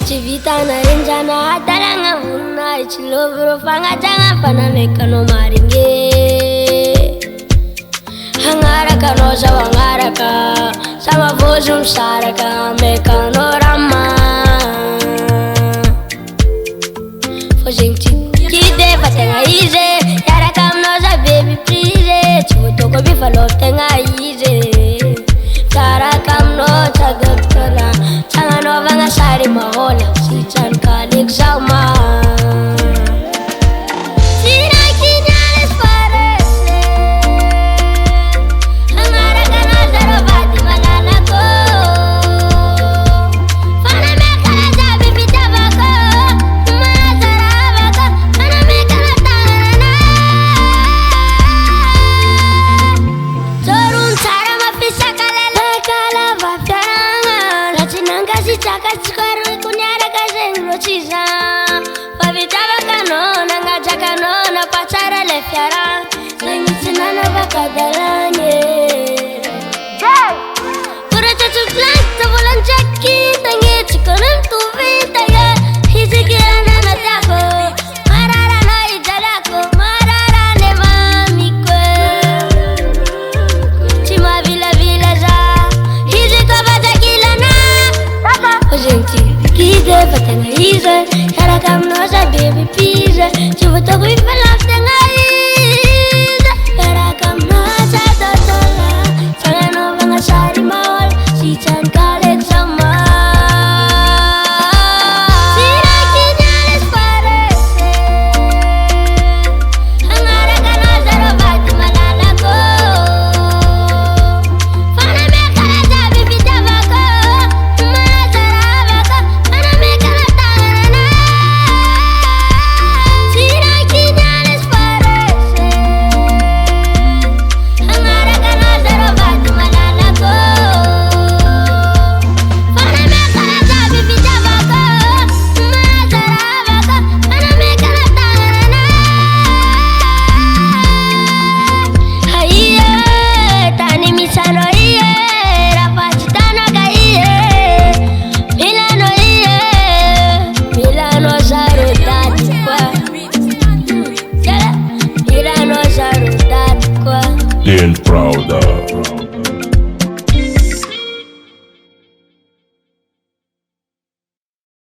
Tsy vitana renjana adalagna vonina tsy lovy fagnajagna fanamekanao marigny hagnaraka anao zao hagnaraka samavozo misaraka mekanao rama fô zegny tsy kidy fa tegna izy hiaraka aminao za be miprise tsy voatoko aby fa lôva tegna izy hiaraka aminao tsagadokala tsagnanaovagna sary mahola sy tsanokaleky zaho ma Izy, hiaraka aminao za be mipise tsy voatoko ifala